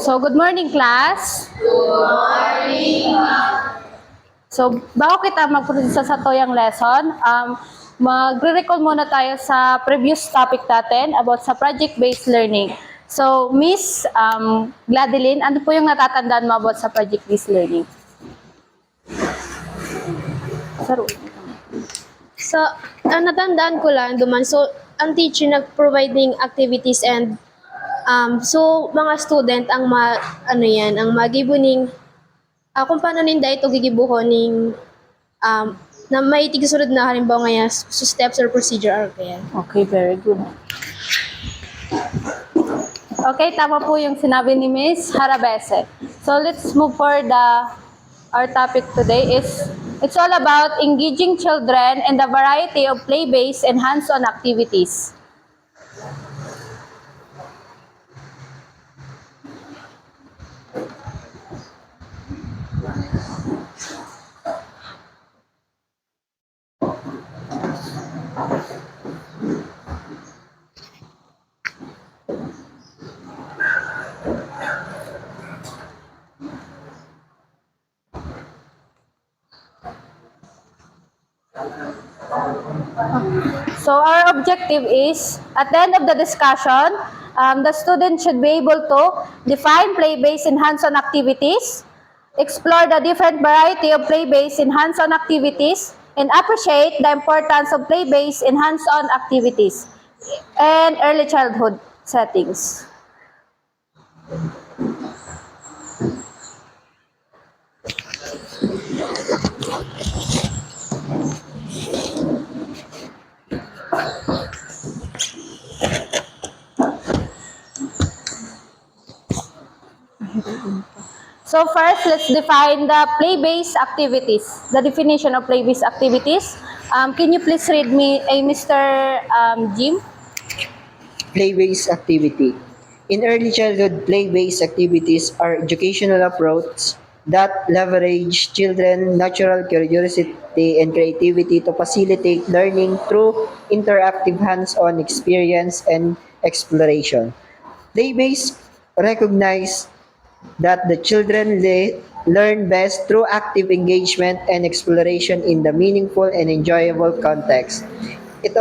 So, good morning, class. Good morning. So, bago kita mag-proceed sa toyang lesson, magre-recall muna tayo sa previous topic natin about sa project-based learning. So, Miss Gladeline, ano po yung natatandaan mo about sa project-based learning? Saro. So, ang natandaan ko lang duman, so, ang teacher nag-providing activities and so, mga student ang ang magibuning kung paano ninda ito gigibuhon ning na may tigsunod na halimbawa ngayon so steps or procedure or kaya. Okay, very good. Okay, tama po yung sinabi ni Miss Harabese. So, let's move for our topic today is it's all about engaging children in the variety of play-based and hands-on activities. So our objective is, at the end of the discussion, the student should be able to define play-based and hands-on activities, explore the different variety of play-based and hands-on activities, and appreciate the importance of play-based and hands-on activities and early childhood settings. So first, let's define the play-based activities. The definition of play-based activities. Can you please read me, Mr. Jim? Play-based activity. In early childhood, play-based activities are educational approaches that leverage children's natural curiosity and creativity to facilitate learning through interactive hands-on experience and exploration. Play-based recognize that the children learn best through active engagement and exploration in the meaningful and enjoyable context. It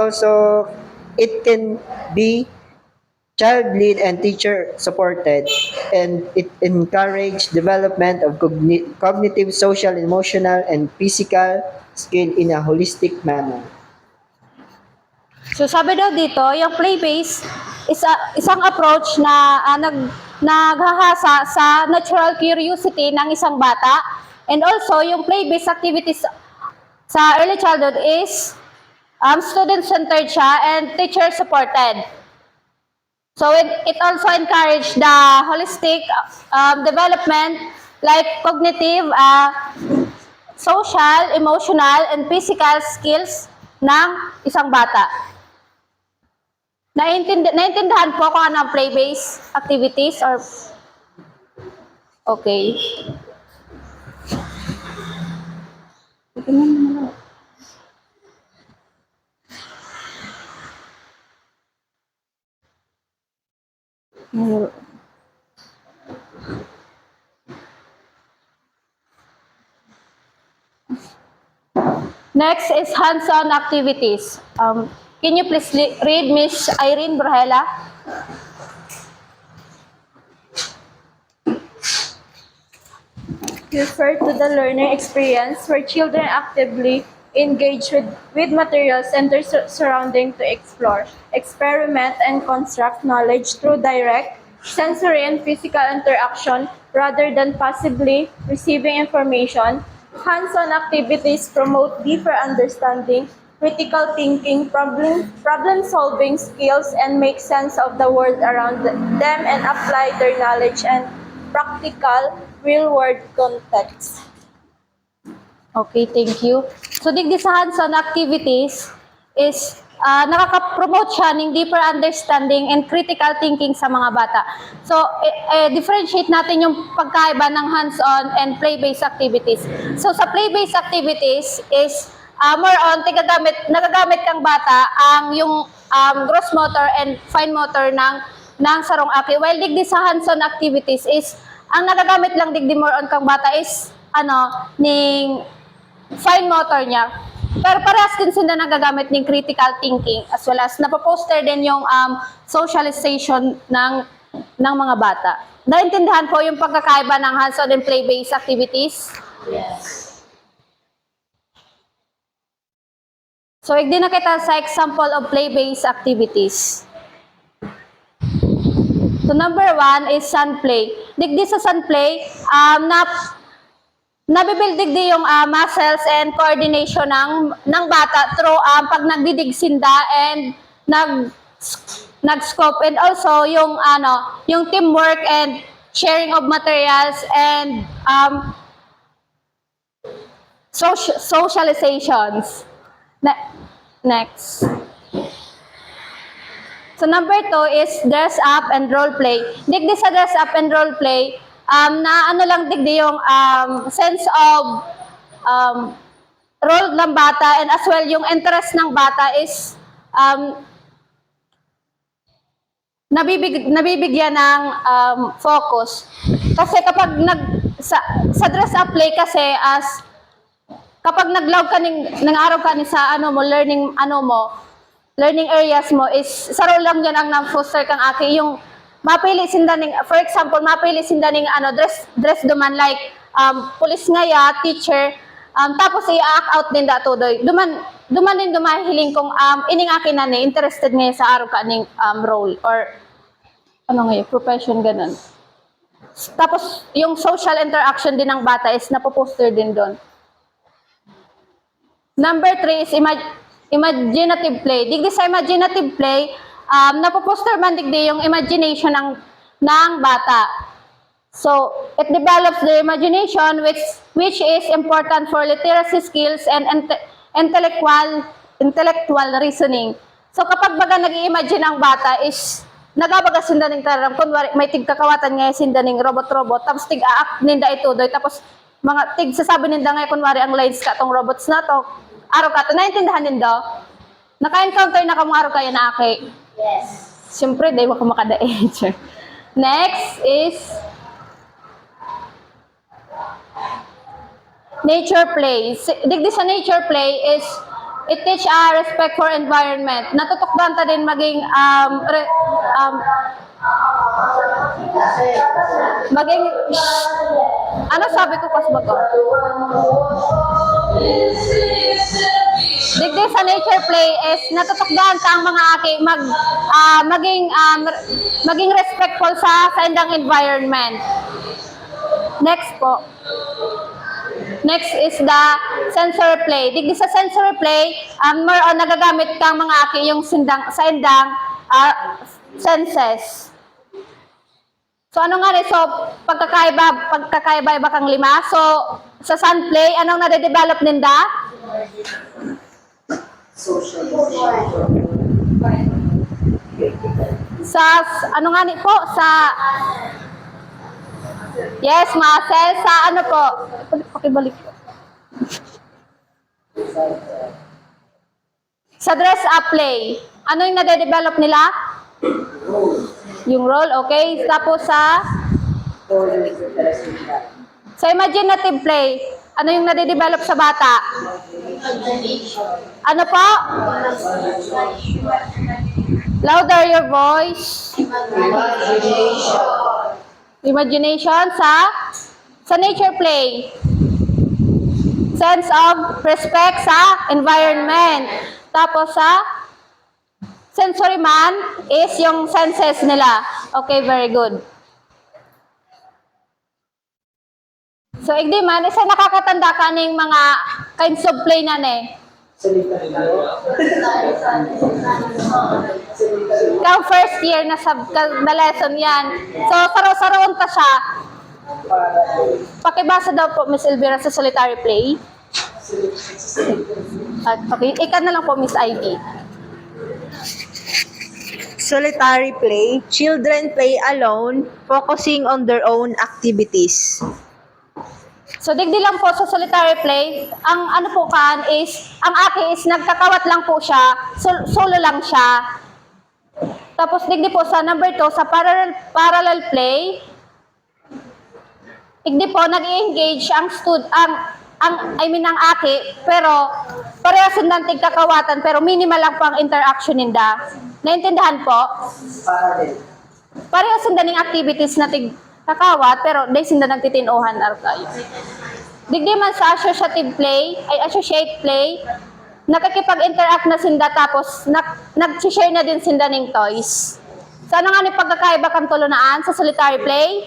can be child-led and teacher-supported, and it encourages development of cognitive, social, emotional, and physical skill in a holistic manner. So sabi daw dito, yung play-based is isang approach na naghahasa sa natural curiosity ng isang bata. And also, yung play-based activities sa early childhood is student-centered siya and teacher-supported. So it also encourages the holistic development like cognitive, social, emotional, and physical skills ng isang bata. Naintindihan po kung ano ang play-based activities or okay. Next is hands-on activities. Can you please read Miss Irene Brahela? Refer to the learning experience where children actively engage with materials and their surrounding to explore, experiment, and construct knowledge through direct, sensory, and physical interaction rather than passively receiving information. Hands-on activities promote deeper understanding, critical thinking, problem-solving skills, and make sense of the world around them and apply their knowledge and practical real-world context. Okay, thank you. So, digdi sa hands-on activities is nakaka-promote siya ng deeper understanding and critical thinking sa mga bata. So, differentiate natin yung pagkaiba ng hands-on and play-based activities. So, sa play-based activities is more on nagagamit kang bata ang yung gross motor and fine motor ng ng sarong aki. While digdi sa hands-on activities is, ang nagagamit lang digdi more on kang bata is, ning fine motor niya. Pero parehas din sila nagagamit ng critical thinking as well as napoposter din yung socialization ng mga bata. Naintindihan po yung pagkakaiba ng hands-on and play-based activities? So, igdi na kita sa example of play-based activities. So, number 1 is sun play. Digdi sa sun play, nabibuild digdi yung muscles and coordination ng bata through pag nagdidig sinda and nag-scope, and also yung teamwork and sharing of materials and socializations. Next. So number 2 is dress up and role play. Digdi sa dress up and role play, na lang digdi yung sense of role ng bata, and as well yung interest ng bata is nabibigyan ng focus. Kasi kapag sa dress up play kasi kapag nag-log ka ng araw ka ni sa learning areas mo is saro lang yan ang na-foster kang aki, yung mapili sinda ning, for example, mapili sinda ning dress duman like police ngaya, teacher, tapos i-act out din dato doy. Duman din dumahiling kung ining aki na ni interested ngayon sa araw ka ning role or profession ganun. Tapos yung social interaction din ng bata is napoposter din doon. Number 3 is imaginative play. Digdi sa imaginative play, napoposter man digdi yung imagination ng bata. So, it develops the imagination which is important for literacy skills and intellectual reasoning. So, kapag baga nag-i-imagine ang bata is nagabaga sinda ning tarang, kunwari may tigkakawatan ngayon sinda ning robot-robot, tapos tig-act ninda ito doy, tapos mga sasabi ninda ngayon kunwari ang lines ka tong robots na to, araw ka to, naintindihan nindo? Naka-encounter na ka mong araw kayo na aki? Yes. Siyempre, dahil mo kumakadain. Next is nature play. Digdi sa nature play is it teach respect for environment. Natutukdan ta din maging ano sabi ko pas ba ko? Digdi sa nature play is natutukdan ta ang mga aki maging respectful sa indang environment. Next po. Next is the sensory play. Digdi sa sensory play, more on nagagamit kang mga aki yung sa indang senses. So ano nga rin, so pagkakaiba kang 5. So sa sun play, anong nade-develop ninda? Sa ano nga ni po sa yes, muscle sa ano po? Pakibalik po. Sa dress up play, ano yung nade-develop nila? Yung role, okay? Tapos sa imaginative play, ano yung nade-develop sa bata? Ano po? Louder your voice. Imagination sa nature play. Sense of respect sa environment. Tapos sa sensory man is yung senses nila. Okay, very good. So, igdi man, isa nakakatanda ka ng mga kinds of play na ne. Ikaw first year na lesson yan. So, saro-saroon ka siya. Pakibasa daw po, Miss Elvira, sa solitary play. At, okay, ikan na lang po, Miss Ivy. Solitary play. Children play alone, focusing on their own activities. So, digdi lang po sa solitary play, ang ano po kan is, ang aki is nagkakawat lang po siya, solo lang siya. Tapos digdi po sa number 2 sa parallel play, digdi po nag-engage ang ang aki, pero pareho sindan tigkakawatan pero minimal lang po ang interaction ninda. Naintindihan po? Pareho sindan ning activities na tigkakawat pero dahil sindan nagtitinuhan arkay. Digdi man sa associate play, nakikipag-interact na sinda tapos nag-share na din sinda ng toys. So, ano nga ni pagkakaiba kang tulunaan sa solitary play?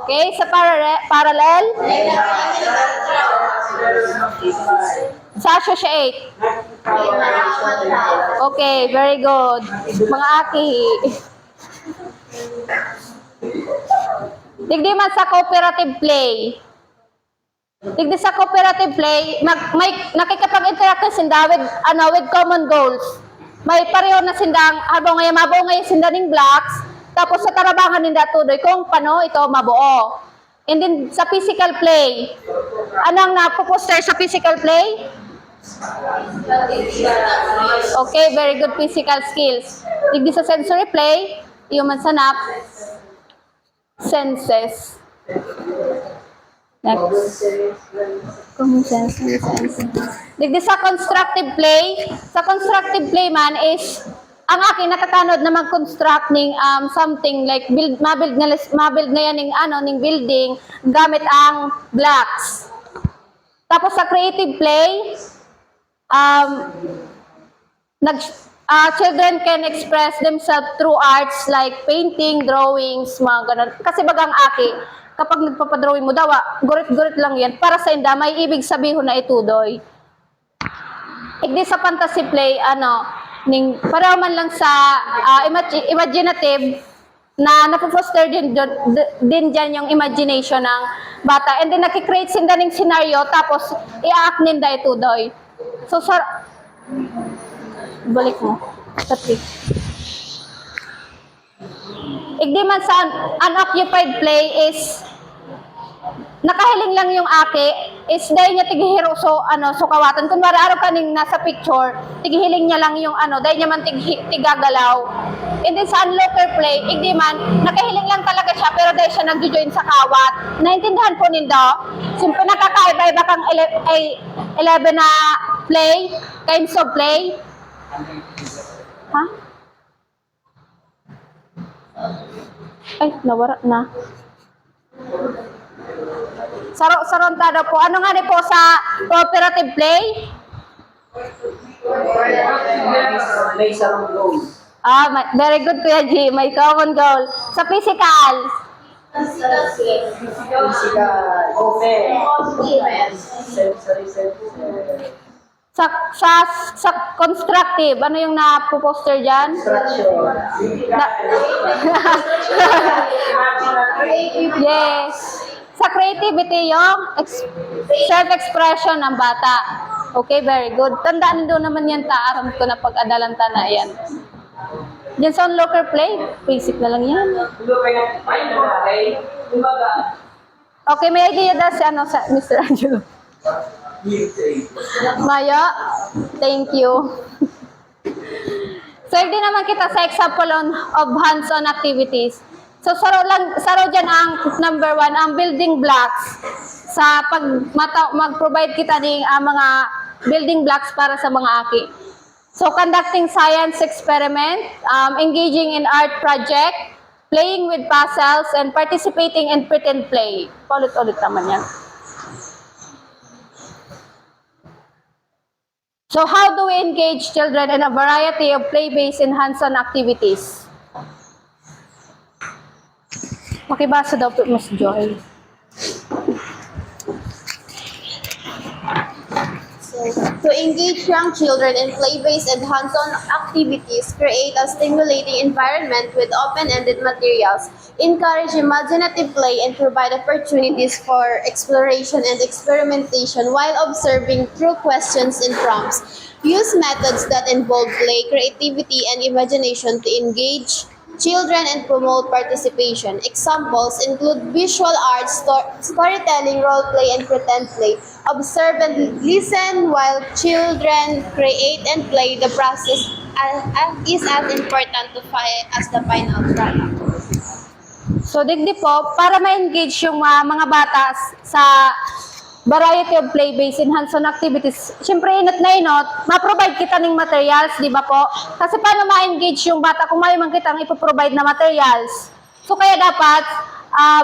Okay, sa parallel? Sa associate? Okay, very good. Mga aki. Digdi man sa cooperative play. Digdi sa cooperative play, may nakikipag-interact na sinda with common goals. May pareho na sindang, mabuo ngayon sinda ng blocks, tapos sa tarabangan ninda tuloy kung paano ito mabuo. And then sa physical play, anong napoposter sa physical play? Okay, very good physical skills. Digdi sa sensory play, human sanap, senses. Next. Common sense. Digdi sa constructive play man is ang akin nakakanod na mag-construct ning something like mabuild na yan ning building gamit ang blocks. Tapos sa creative play, children can express themselves through arts like painting, drawings, mga ganun. Kasi bagang aki, kapag nagpapadrawing mo daw, gurit-gurit lang yan. Para sa inda, may ibig sabihin na itudoy. Igdi sa fantasy play, pareho man lang sa imaginative, na napofoster din dyan yung imagination ng bata. And then, nakikreate sinda ng scenario, tapos i-act ninda itudoy. So, balik mo. Tatli. Igdi man sa unoccupied play is nakahiling lang yung aki is dahil niya tigihiro sukawatan. Kung araw kaning nasa picture, tigihiling niya lang yung dahil niya man tigagalaw. And then sa unlocker play, igdi man, nakahiling lang talaga siya pero dahil siya nag-join sa kawat. Naintindihan po nindo? Siyempre nakakaiba-iba kang 11 na play, kinds of play. Ha? Ay, nawara na. Sarontada po. Ano nga po sa cooperative play? May sarong goal. Very good Kuya G. May common goal. Sa physical? Sa constructive, ano yung napoposter dyan? Yes. Sa creativity, yung self-expression ng bata. Okay, very good. Tandaan doon naman yan, aram ko na pag-adalanta na yan. Diyan sa onlooker play, basic na lang yan. Okay, may idea daw si sa Mr. Angelo. Maya, thank you. So, hindi naman kita sa example of hands-on activities. So, saro dyan ang number 1, ang building blocks. Sa mag-provide kita ng mga building blocks para sa mga aki. So, conducting science experiment, engaging in art project, playing with puzzles, and participating in pretend play. Ulit-ulit naman yan. So, how do we engage children in a variety of play-based and hands-on activities? Makibasa daw po, Ms. Joy. To engage young children in play-based and hands-on activities, create a stimulating environment with open-ended materials, encourage imaginative play, and provide opportunities for exploration and experimentation while observing through questions and prompts. Use methods that involve play, creativity, and imagination to engage children and promote participation. Examples include visual arts, storytelling, role play, and pretend play. Observe and listen while children create and play. The process is as important to as the final product. So, digdi po, para ma-engage yung mga bata sa variety of play-based and hands-on activities, syempre inot na inot, ma-provide kita ng materials, di ba po? Kasi paano ma-engage yung bata kung may man kitang ipoprovide na materials? So, kaya dapat,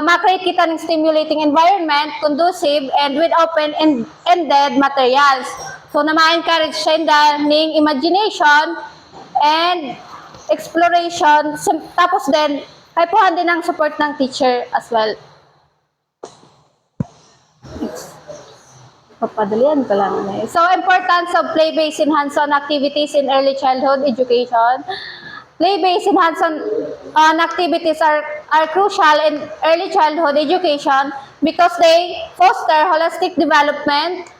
ma-create kita ng stimulating environment, conducive, and with open-ended materials. So, na ma-encourage siya ng imagination and exploration. Tapos din, kaipuhan din ang support ng teacher as well. Papadalian ko lang. So, importance of play-based and hands-on activities in early childhood education. Play-based and hands-on activities are crucial in early childhood education because they foster holistic development,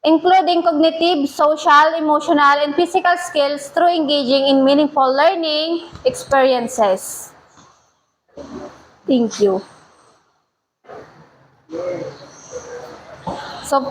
including cognitive, social, emotional, and physical skills through engaging in meaningful learning experiences. Thank you. So,